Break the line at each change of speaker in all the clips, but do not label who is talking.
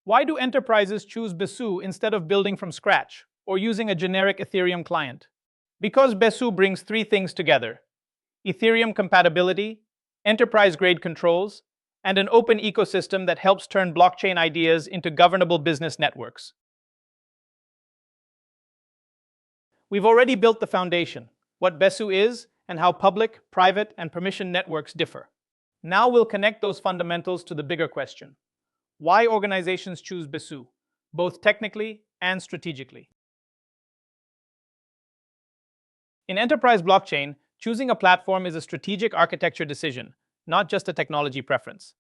Why do enterprises choose Besu instead of building from scratch or using a generic Ethereum client? Because Besu brings three things together: Ethereum compatibility, enterprise-grade controls, and an open ecosystem that helps turn blockchain ideas into governable business networks. We've already built the foundation, what Besu is, and how public, private, and permission networks differ. Now we'll connect those fundamentals to the bigger question: why organizations choose Besu, both technically and strategically. In enterprise blockchain, choosing a platform is a strategic architecture decision, not just a technology preference.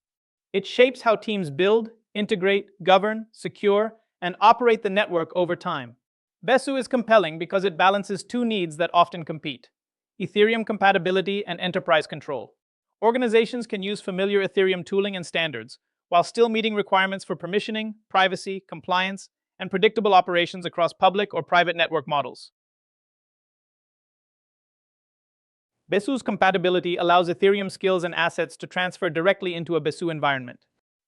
It shapes how teams build, integrate, govern, secure, and operate the network over time. Besu is compelling because it balances two needs that often compete: Ethereum compatibility and enterprise control. Organizations can use familiar Ethereum tooling and standards, while still meeting requirements for permissioning, privacy, compliance, and predictable operations across public or private network models. Besu's compatibility allows Ethereum skills and assets to transfer directly into a Besu environment.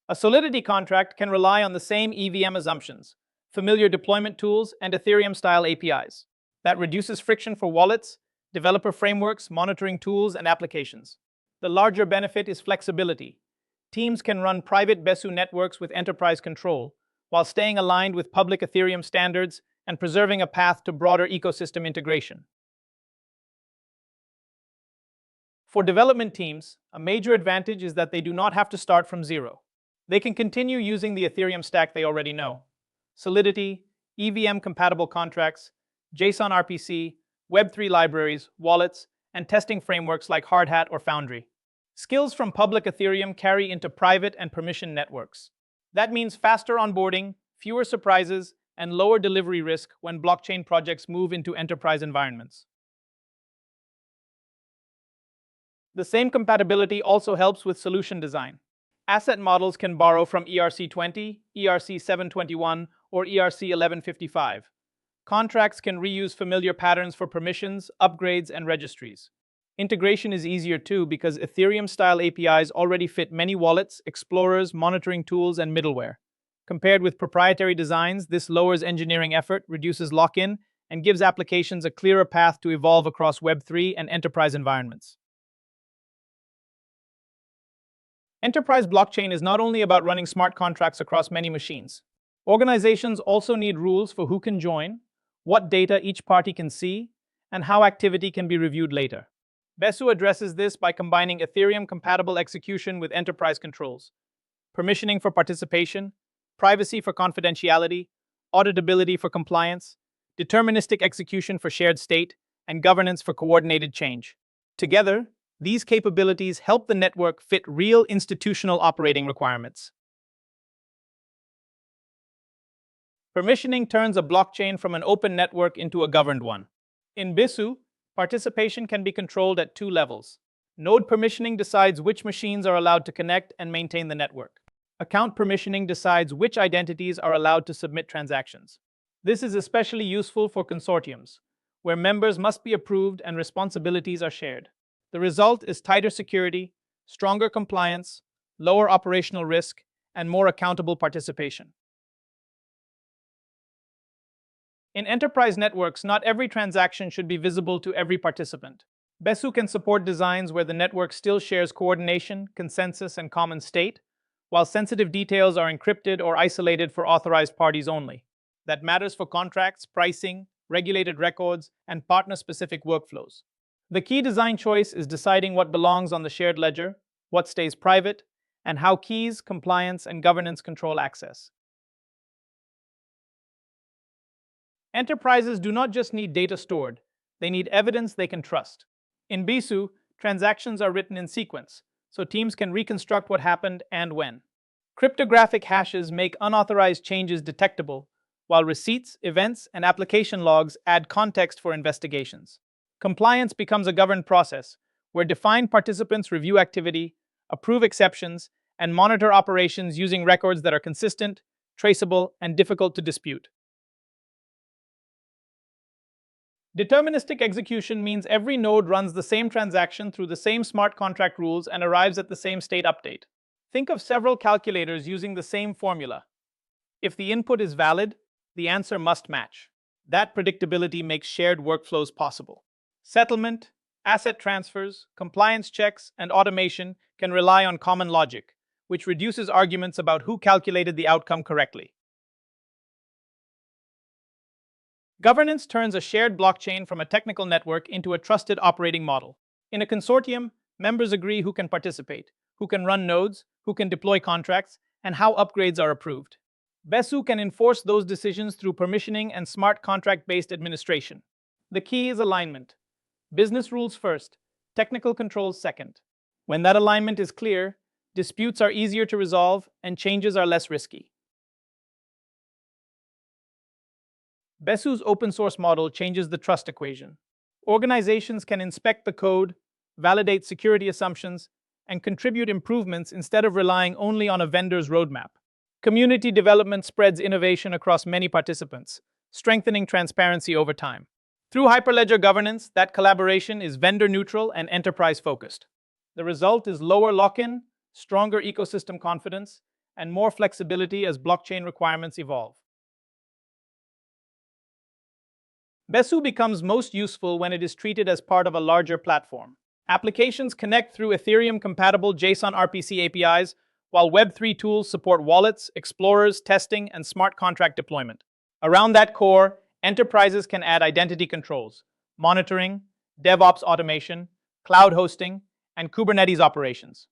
A Solidity contract can rely on the same EVM assumptions, familiar deployment tools, and Ethereum-style APIs. That reduces friction for wallets, developer frameworks, monitoring tools, and applications. The larger benefit is flexibility. Teams can run private Besu networks with enterprise control, while staying aligned with public Ethereum standards and preserving a path to broader ecosystem integration. For development teams, a major advantage is that they do not have to start from zero. They can continue using the Ethereum stack they already know: Solidity, EVM-compatible contracts, JSON-RPC, Web3 libraries, wallets, and testing frameworks like Hardhat or Foundry. Skills from public Ethereum carry into private and permission networks. That means faster onboarding, fewer surprises, and lower delivery risk when blockchain projects move into enterprise environments. The same compatibility also helps with solution design. Asset models can borrow from ERC20, ERC721, or ERC1155. Contracts can reuse familiar patterns for permissions, upgrades, and registries. Integration is easier too because Ethereum-style APIs already fit many wallets, explorers, monitoring tools, and middleware. Compared with proprietary designs, this lowers engineering effort, reduces lock-in, and gives applications a clearer path to evolve across Web3 and enterprise environments. Enterprise blockchain is not only about running smart contracts across many machines. Organizations also need rules for who can join, what data each party can see, and how activity can be reviewed later. Besu addresses this by combining Ethereum-compatible execution with enterprise controls: permissioning for participation, privacy for confidentiality, auditability for compliance, deterministic execution for shared state, and governance for coordinated change. Together, these capabilities help the network fit real institutional operating requirements. Permissioning turns a blockchain from an open network into a governed one. In Besu, participation can be controlled at two levels. Node permissioning decides which machines are allowed to connect and maintain the network. Account permissioning decides which identities are allowed to submit transactions. This is especially useful for consortiums, where members must be approved and responsibilities are shared. The result is tighter security, stronger compliance, lower operational risk, and more accountable participation. In enterprise networks, not every transaction should be visible to every participant. Besu can support designs where the network still shares coordination, consensus, and common state, while sensitive details are encrypted or isolated for authorized parties only. That matters for contracts, pricing, regulated records, and partner-specific workflows. The key design choice is deciding what belongs on the shared ledger, what stays private, and how keys, compliance, and governance control access. Enterprises do not just need data stored, they need evidence they can trust. In Besu, transactions are written in sequence, so teams can reconstruct what happened and when. Cryptographic hashes make unauthorized changes detectable, while receipts, events, and application logs add context for investigations. Compliance becomes a governed process, where defined participants review activity, approve exceptions, and monitor operations using records that are consistent, traceable, and difficult to dispute. Deterministic execution means every node runs the same transaction through the same smart contract rules and arrives at the same state update. Think of several calculators using the same formula. If the input is valid, the answer must match. That predictability makes shared workflows possible. Settlement, asset transfers, compliance checks, and automation can rely on common logic, which reduces arguments about who calculated the outcome correctly. Governance turns a shared blockchain from a technical network into a trusted operating model. In a consortium, members agree who can participate, who can run nodes, who can deploy contracts, and how upgrades are approved. Besu can enforce those decisions through permissioning and smart contract-based administration. The key is alignment. Business rules first, technical controls second. When that alignment is clear, disputes are easier to resolve and changes are less risky. Besu's open source model changes the trust equation. Organizations can inspect the code, validate security assumptions, and contribute improvements instead of relying only on a vendor's roadmap. Community development spreads innovation across many participants, strengthening transparency over time. Through Hyperledger governance, that collaboration is vendor-neutral and enterprise-focused. The result is lower lock-in, stronger ecosystem confidence, and more flexibility as blockchain requirements evolve. Besu becomes most useful when it is treated as part of a larger platform. Applications connect through Ethereum-compatible JSON-RPC APIs, while Web3 tools support wallets, explorers, testing, and smart contract deployment. Around that core, enterprises can add identity controls, monitoring, DevOps automation, cloud hosting, and Kubernetes operations.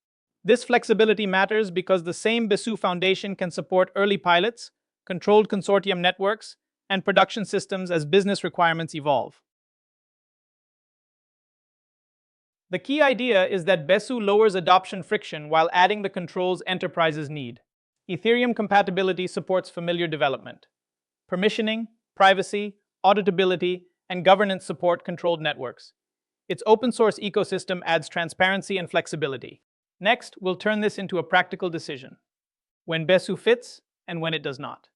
This flexibility matters because the same Besu foundation can support early pilots, controlled consortium networks, and production systems as business requirements evolve. The key idea is that Besu lowers adoption friction while adding the controls enterprises need. Ethereum compatibility supports familiar development. Permissioning, privacy, auditability, and governance support controlled networks. Its open source ecosystem adds transparency and flexibility. Next, we'll turn this into a practical decision: when Besu fits and when it does not.